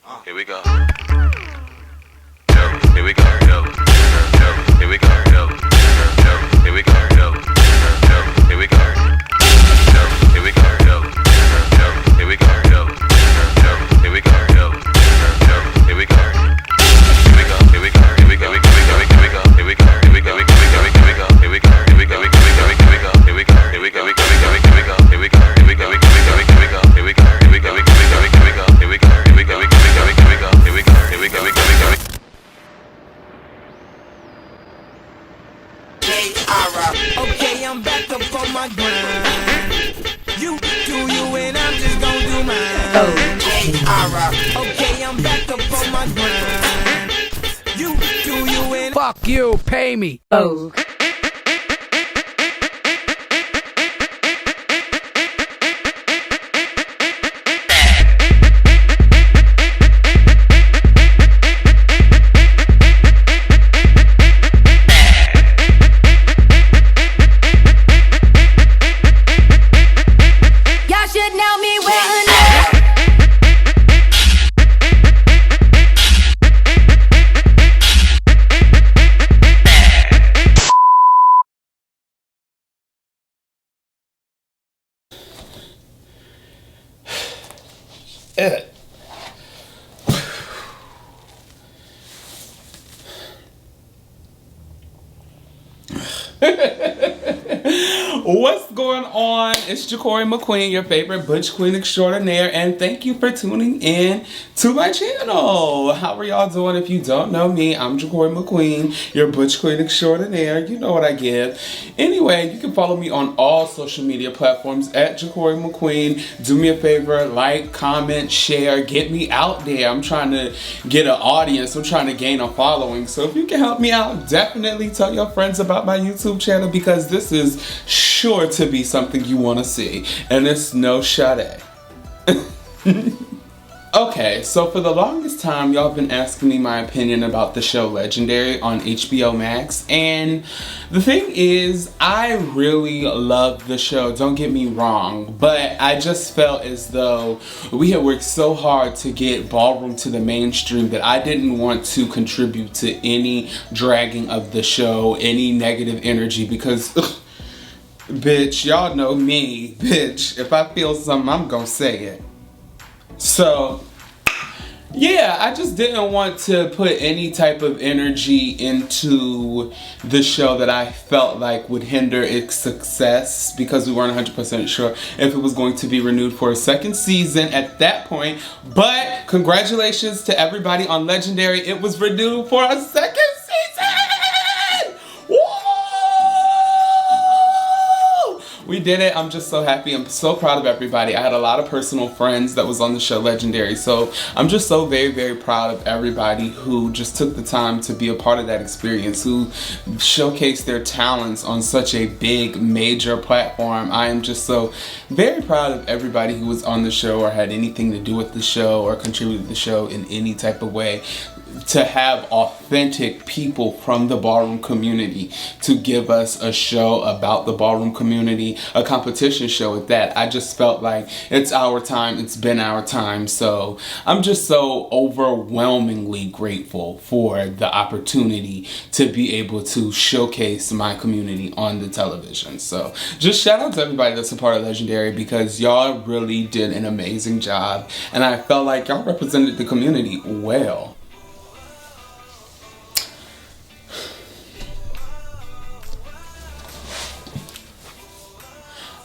Here we go. Here we go. Here we go. Here we go. Here we go. Here we go. Here we go. Here we go. Here we go. Here we go. Here we go. Here we go. Here we go. Okay, I'm back up on my grind. You do you and I'm just gon' do mine. Okay, I'm back up on my grind. You do you and Fuck you, pay me. Y'all should know me well enough. What's going on? It's Jacory McQueen, your favorite Butch Queen extraordinaire, and thank you for tuning in to my channel. How are y'all doing? If you don't know me, I'm Jacory McQueen, your Butch Queen extraordinaire. You know what I give. Anyway, you can follow me on all social media platforms at Jacory McQueen. Do me a favor, like, comment, share, get me out there. I'm trying to get an audience. I'm trying to gain a following. So if you can help me out, definitely tell your friends about my YouTube channel, because this is sure to be something you want to see, and it's no Sade. Okay, so for the longest time, y'all have been asking me my opinion about the show Legendary on HBO Max, and the thing is, I really love the show, don't get me wrong, but I just felt as though we had worked so hard to get Ballroom to the mainstream that I didn't want to contribute to any dragging of the show, any negative energy, because bitch, y'all know me, bitch. If I feel something, I'm gonna say it. So, yeah, I just didn't want to put any type of energy into the show that I felt like would hinder its success, because we weren't 100% sure if it was going to be renewed for a second season at that point. But congratulations to everybody on Legendary. It was renewed for a second season! Woo! We did it. I'm just so happy. I'm so proud of everybody. I had a lot of personal friends that was on the show Legendary, so I'm just so very, very proud of everybody who just took the time to be a part of that experience, who showcased their talents on such a big, major platform. I am just so very proud of everybody who was on the show or had anything to do with the show or contributed to the show in any type of way. To have authentic people from the ballroom community to give us a show about the ballroom community, a competition show at that. I just felt like it's our time, it's been our time. So I'm just so overwhelmingly grateful for the opportunity to be able to showcase my community on the television. So just shout out to everybody that's a part of Legendary, because y'all really did an amazing job, and I felt like y'all represented the community well.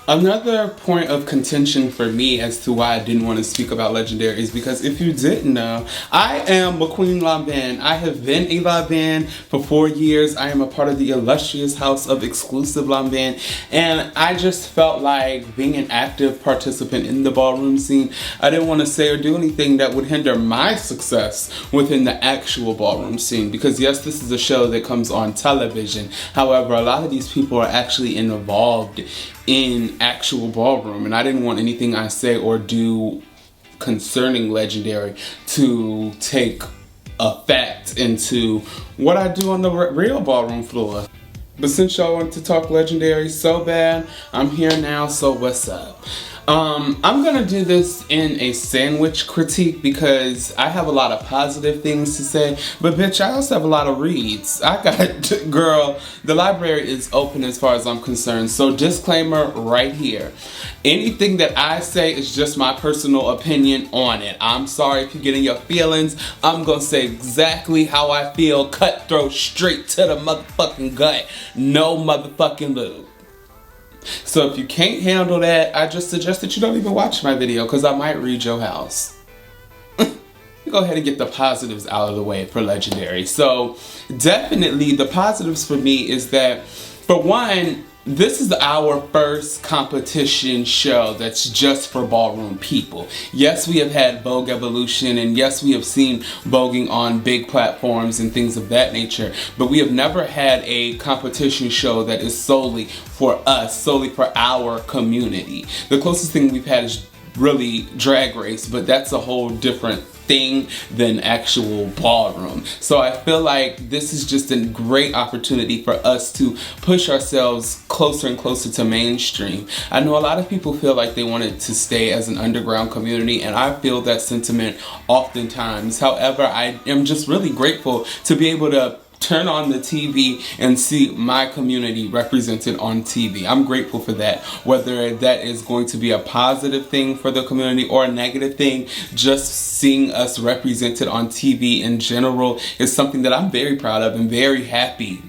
Another point of contention for me as to why I didn't want to speak about Legendary is because if you didn't know, I am McQueen Laban. I have been a Laban for 4 years. I am a part of the illustrious house of exclusive Laban, and I just felt like being an active participant in the ballroom scene, I didn't want to say or do anything that would hinder my success within the actual ballroom scene, because yes, this is a show that comes on television. However, a lot of these people are actually involved in actual ballroom, and I didn't want anything I say or do concerning Legendary to take effect into what I do on the real ballroom floor. But since y'all want to talk Legendary so bad, I'm here now, so what's up? I'm gonna do this in a sandwich critique because I have a lot of positive things to say, but bitch, I also have a lot of reads. I got, girl, the library is open as far as I'm concerned, so disclaimer right here. Anything that I say is just my personal opinion on it. I'm sorry if you're getting your feelings. I'm gonna say exactly how I feel, cutthroat, straight to the motherfucking gut. No motherfucking lube. So if you can't handle that, I just suggest that you don't even watch my video because I might read your house. Go ahead and get the positives out of the way for Legendary. So definitely the positives for me is that, for one, this is our first competition show that's just for ballroom people. Yes, we have had Vogue Evolution, and yes, we have seen voguing on big platforms and things of that nature, but we have never had a competition show that is solely for us, solely for our community. The closest thing we've had is really Drag Race, but that's a whole different thing than actual ballroom. So I feel like this is just a great opportunity for us to push ourselves closer and closer to mainstream. I know a lot of people feel like they want it to stay as an underground community, and I feel that sentiment oftentimes. However, I am just really grateful to be able to turn on the TV and see my community represented on TV. I'm grateful for that. Whether that is going to be a positive thing for the community or a negative thing, just seeing us represented on TV in general is something that I'm very proud of and very happy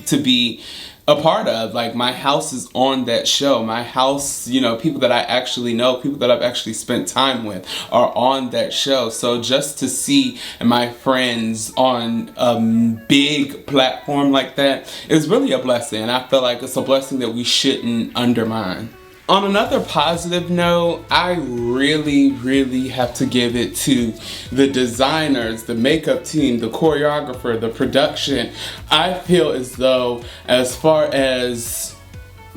to be a part of. Like, my house is on that show. My house, you know, people that I actually know, people that I've actually spent time with are on that show. So just to see my friends on a big platform like that is really a blessing. And I feel like it's a blessing that we shouldn't undermine. On another positive note, I really have to give it to the designers, the makeup team, the choreographer, the production. I feel as though, as far as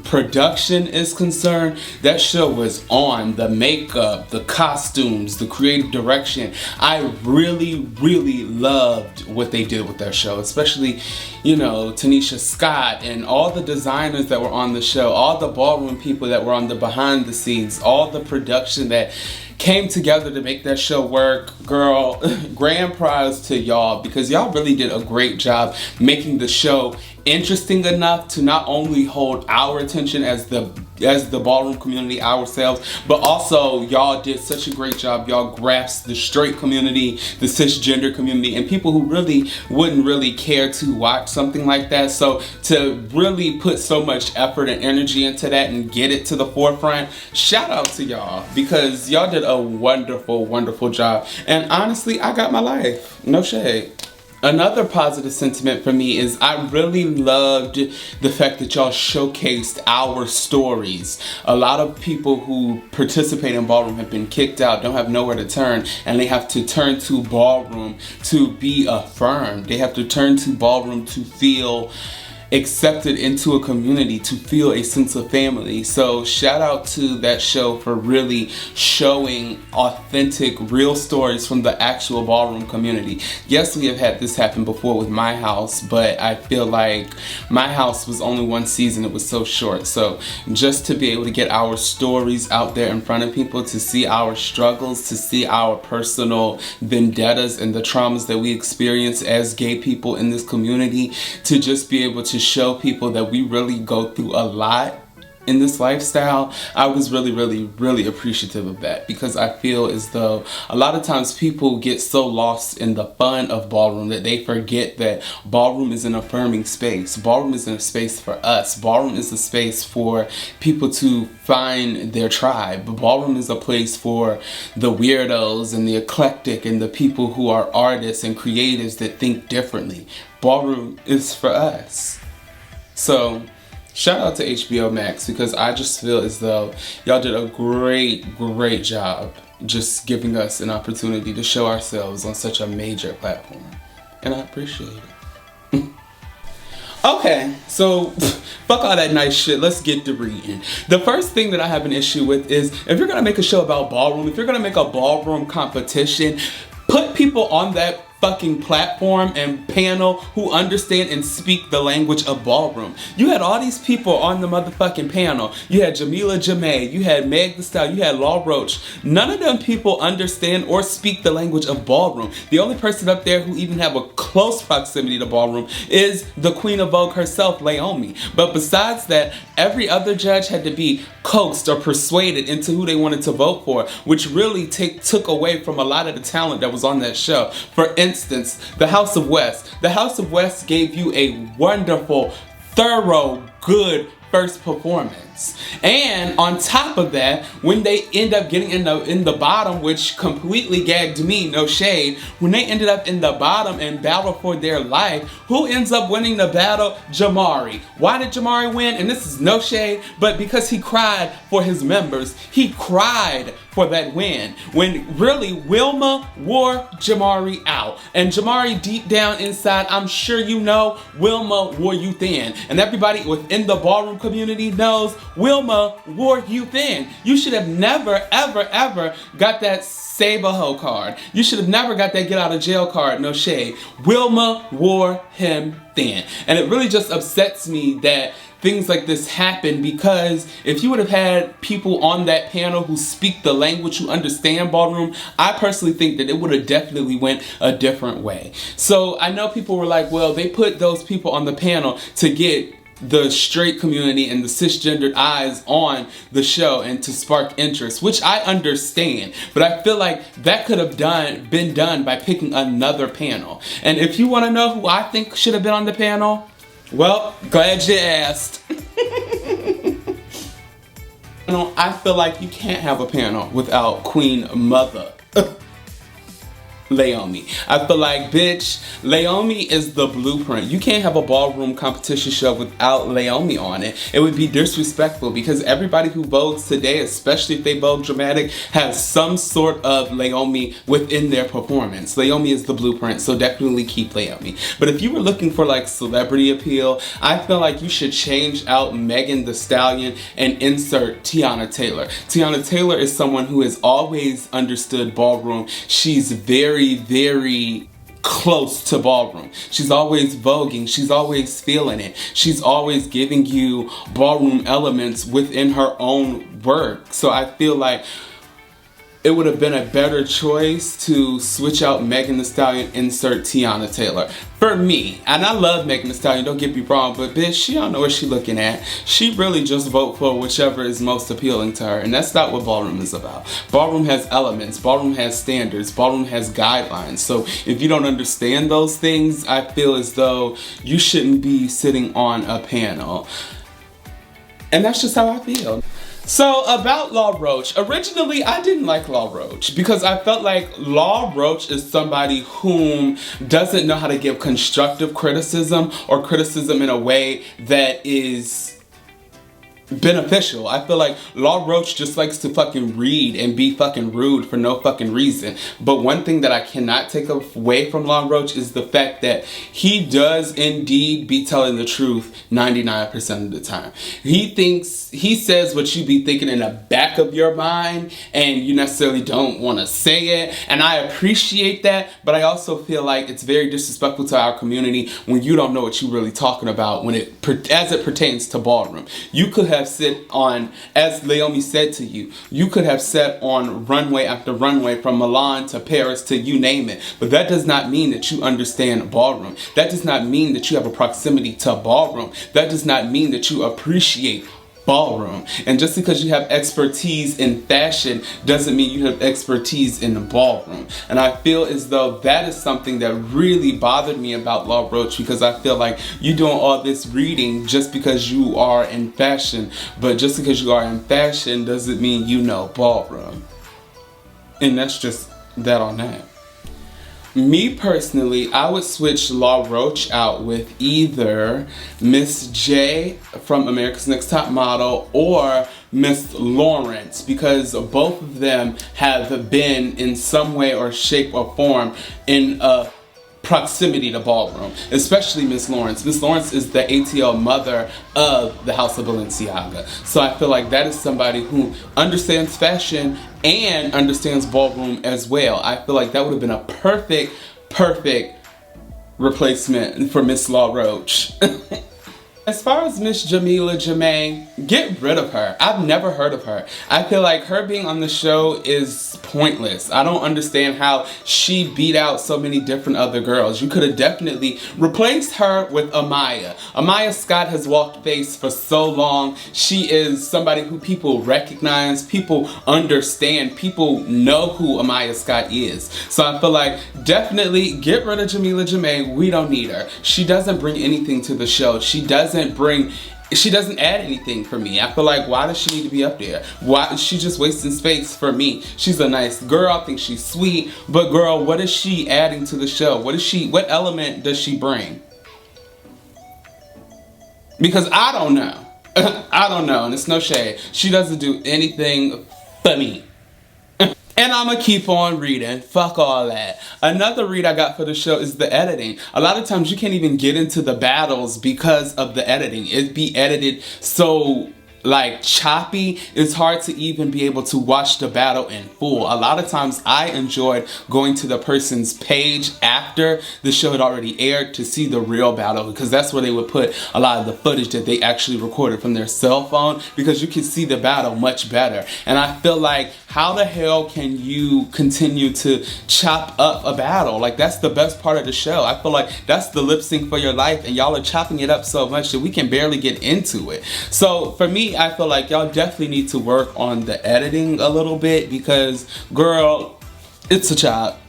production is concerned, that show was on. The makeup, the costumes, the creative direction. I really loved what they did with that show, especially, you know, Tanisha Scott and all the designers that were on the show, all the ballroom people that were on the behind the scenes, all the production that came together to make that show work. Girl, grand prize to y'all, because y'all really did a great job making the show interesting enough to not only hold our attention as the ballroom community ourselves, but also y'all did such a great job. Y'all grasped the straight community, the cisgender community, and people who really wouldn't really care to watch something like that. So to really put so much effort and energy into that and get it to the forefront, shout out to y'all, because y'all did a wonderful job. And honestly, I got my life. No shade. Another positive sentiment for me is I really loved the fact that y'all showcased our stories. A lot of people who participate in ballroom have been kicked out, don't have nowhere to turn, and they have to turn to ballroom to be affirmed. They have to turn to ballroom to feel accepted into a community, to feel a sense of family. So shout out to that show for really showing authentic, real stories from the actual ballroom community. Yes, we have had this happen before with My House, but I feel like My House was only one season. It was so short. So just to be able to get our stories out there in front of people, to see our struggles, to see our personal vendettas and the traumas that we experience as gay people in this community, to just be able to show people that we really go through a lot in this lifestyle, I was really appreciative of that, because I feel as though a lot of times people get so lost in the fun of ballroom that they forget that ballroom is an affirming space. Ballroom is a space for us. Ballroom is a space for people to find their tribe. Ballroom is a place for the weirdos and the eclectic and the people who are artists and creatives that think differently. Ballroom is for us. So shout out to HBO Max, because I just feel as though y'all did a great job just giving us an opportunity to show ourselves on such a major platform. And I appreciate it. Okay, so fuck all that nice shit. Let's get to reading. The first thing that I have an issue with is, if you're gonna make a show about ballroom, if you're gonna make a ballroom competition, put people on that fucking platform and panel who understand and speak the language of ballroom. You had all these people on the motherfucking panel. You had Jamila Jamay, you had Meg Thee Stallion, you had Law Roach. None of them people understand or speak the language of ballroom. The only person up there who even have a close proximity to ballroom is the Queen of Vogue herself, Laomi. But besides that, every other judge had to be coaxed or persuaded into who they wanted to vote for, which really took away from a lot of the talent that was on that show. For instance, the House of West. The House of West gave you a wonderful, thorough, good first performance. And on top of that, when they end up getting in the bottom, which completely gagged me, no shade, when they ended up in the bottom and battle for their life, who ends up winning the battle? Jamari. Why did Jamari win? And this is no shade, but because he cried for his members. He cried for that win. When really Wilma wore Jamari out. And Jamari deep down inside, I'm sure you know, Wilma wore you thin. And everybody within the ballroom community knows Wilma wore you thin. You should have never, ever, ever got that save a hoe card. You should have never got that get out of jail card, no shade. Wilma wore him thin. And it really just upsets me that things like this happen, because if you would have had people on that panel who speak the language, who understand ballroom, I personally think that it would have definitely went a different way. So I know people were like, well, they put those people on the panel to get the straight community and the cisgendered eyes on the show and to spark interest, which I understand, but I feel like that could have been done by picking another panel. And if you want to know who I think should have been on the panel, well, glad you asked. I feel like you can't have a panel without Queen Mother Laomi. I feel like, bitch, Laomi is the blueprint. You can't have a ballroom competition show without Laomi on it. It would be disrespectful, because everybody who vogues today, especially if they vogue dramatic, has some sort of Laomi within their performance. Laomi is the blueprint, so definitely keep Laomi. But if you were looking for like celebrity appeal, I feel like you should change out Megan Thee Stallion and insert Tiana Taylor. Tiana Taylor is someone who has always understood ballroom. She's very close to ballroom. She's always voguing. She's always feeling it. She's always giving you ballroom elements within her own work. So I feel like it would have been a better choice to switch out Megan Thee Stallion, insert Tiana Taylor. For me, and I love Megan Thee Stallion, don't get me wrong, but bitch, she don't know what she looking at. She really just vote for whichever is most appealing to her, and that's not what ballroom is about. Ballroom has elements, ballroom has standards, ballroom has guidelines. So if you don't understand those things, I feel as though you shouldn't be sitting on a panel. And that's just how I feel. So about Law Roche, originally I didn't like Law Roche because I felt like Law Roche is somebody whom doesn't know how to give constructive criticism or criticism in a way that is beneficial. I feel like Law Roche just likes to fucking read and be fucking rude for no fucking reason. But one thing that I cannot take away from Law Roche is the fact that he does indeed be telling the truth 99% of the time. He says what you be thinking in the back of your mind and you necessarily don't want to say it, and I appreciate that, but I also feel like it's very disrespectful to our community when you don't know what you're really talking about as it pertains to ballroom. You could have sit on, as Laomi said to you, you could have sat on runway after runway from Milan to Paris to you name it, but that does not mean that you understand ballroom. That does not mean that you have a proximity to ballroom. That does not mean that you appreciate ballroom. And just because you have expertise in fashion doesn't mean you have expertise in the ballroom. And I feel as though that is something that really bothered me about Law Roche, because I feel like you're doing all this reading just because you are in fashion, but just because you are in fashion doesn't mean you know ballroom. And that's just that on that. Me personally, I would switch Law Roche out with either Miss J from America's Next Top Model or Miss Lawrence, because both of them have been in some way or shape or form in a proximity to ballroom, especially Miss Lawrence. Miss Lawrence is the ATL mother of the House of Balenciaga. So I feel like that is somebody who understands fashion and understands ballroom as well. I feel like that would have been a perfect perfect replacement for Miss Law Roche. As far as Miss Jamila Jamae, get rid of her. I've never heard of her. I feel like her being on the show is pointless. I don't understand how she beat out so many different other girls. You could have definitely replaced her with Amaya. Amaya Scott has walked face for so long. She is somebody who people recognize, people understand, people know who Amaya Scott is. So I feel like definitely get rid of Jamila Jamae. We don't need her. She doesn't bring anything to the show. She doesn't add anything for me. I feel like, why does she need to be up there? Why is she just wasting space for me? She's a nice girl. I think she's sweet, but girl, what is she adding to the show? What element does she bring? Because I don't know. I don't know, and it's no shade. She doesn't do anything for me. And I'm gonna keep on reading. Fuck all that. Another read I got for the show is the editing. A lot of times you can't even get into the battles because of the editing. It be edited so like choppy, it's hard to even be able to watch the battle in full. A lot of times I enjoyed going to the person's page after the show had already aired to see the real battle, because that's where they would put a lot of the footage that they actually recorded from their cell phone, because you can see the battle much better. And I feel like, how the hell can you continue to chop up a battle? Like, that's the best part of the show. I feel like that's the lip sync for your life, and y'all are chopping it up so much that we can barely get into it. So for me, I feel like y'all definitely need to work on the editing a little bit, because girl, it's a chop.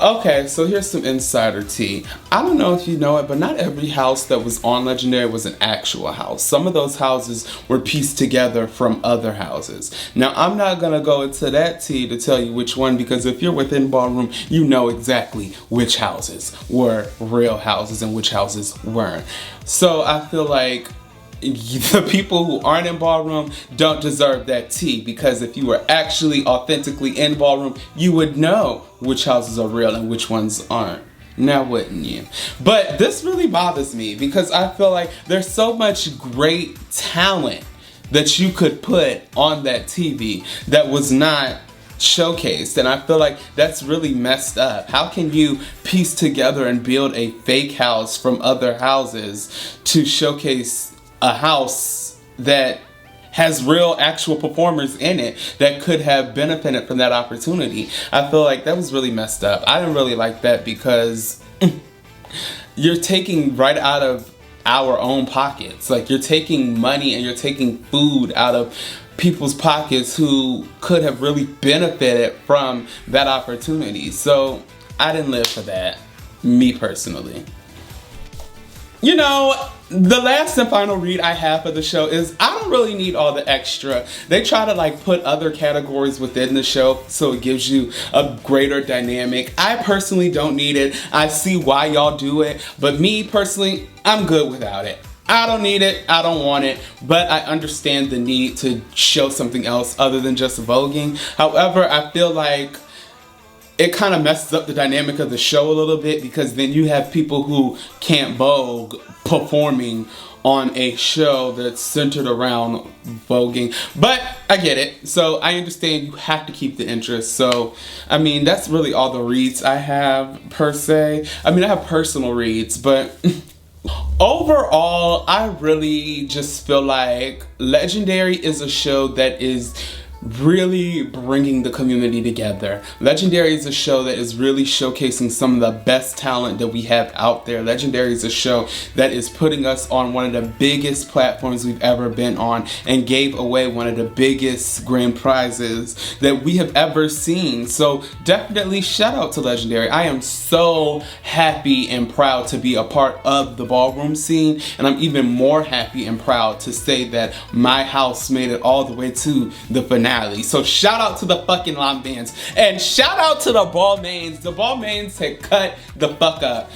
Okay, so here's some insider tea. I don't know if you know it, but not every house that was on Legendary was an actual house. Some of those houses were pieced together from other houses. Now, I'm not gonna go into that tea to tell you which one, because if you're within Ballroom, you know exactly which houses were real houses and which houses weren't. So I feel like the people who aren't in Ballroom don't deserve that tea, because if you were actually authentically in Ballroom, you would know which houses are real and which ones aren't. Now wouldn't you? But this really bothers me, because I feel like there's so much great talent that you could put on that TV that was not showcased, and I feel like that's really messed up. How can you piece together and build a fake house from other houses to showcase a house that has real actual performers in it that could have benefited from that opportunity? I feel like that was really messed up. I didn't really like that, because you're taking right out of our own pockets. Like, you're taking money and you're taking food out of people's pockets who could have really benefited from that opportunity. So I didn't live for that, me personally. You know, the last and final read I have for the show is, I don't really need all the extra. They try to like put other categories within the show so it gives you a greater dynamic. I personally don't need it. I see why y'all do it, but me personally, I'm good without it. I don't need it, I don't want it, but I understand the need to show something else other than just voguing. However, I feel like it kind of messes up the dynamic of the show a little bit, because then you have people who can't vogue performing on a show that's centered around voguing. But I get it. So I understand you have to keep the interest. So, I mean, that's really all the reads I have per se. I mean, I have personal reads, but overall, I really just feel like Legendary is a show that is really bringing the community together. Legendary is a show that is really showcasing some of the best talent that we have out there. Legendary is a show that is putting us on one of the biggest platforms we've ever been on, and gave away one of the biggest grand prizes that we have ever seen. So definitely shout out to Legendary. I am so happy and proud to be a part of the Ballroom scene, and I'm even more happy and proud to say that my house made it all the way to the finale. So shout out to the fucking line bands, and shout out to the Balmains. The Balmains had cut the fuck up.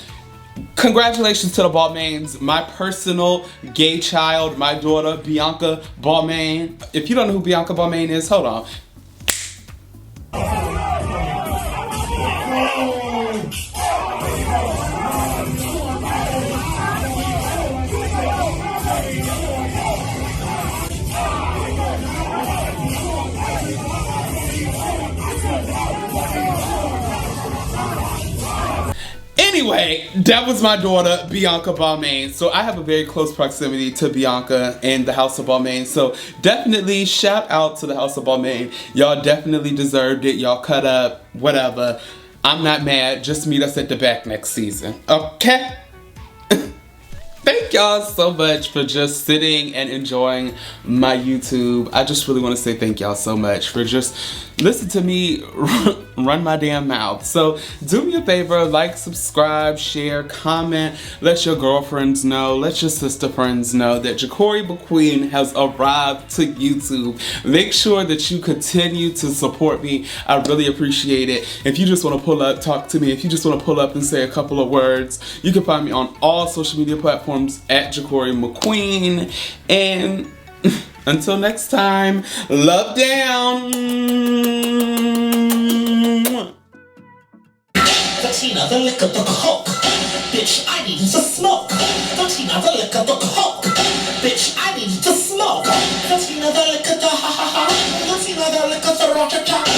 Congratulations to the Balmains, my personal gay child, my daughter Bianca Balmain. If you don't know who Bianca Balmain is, hold on. Anyway, that was my daughter, Bianca Balmain. So I have a very close proximity to Bianca and the House of Balmain. So definitely shout out to the House of Balmain. Y'all definitely deserved it. Y'all cut up, whatever. I'm not mad. Just meet us at the back next season. Okay? Thank y'all so much for just sitting and enjoying my YouTube. I just really want to say thank y'all so much for just listening to me run my damn mouth. So do me a favor, like, subscribe, share, comment, let your girlfriends know, let your sister friends know that Ja'Cory McQueen has arrived to YouTube. Make sure that you continue to support me. I really appreciate it. If you just want to pull up, talk to me. If you just want to pull up and say a couple of words, you can find me on all social media platforms at Ja'Cory McQueen. And until next time, love down. Tina, the liquor, the coke. Bitch, I need to smoke. Tina, the liquor, the coke. Bitch, I need to smoke. Tina, the liquor, the ha ha ha. Tina, the liquor, the rock.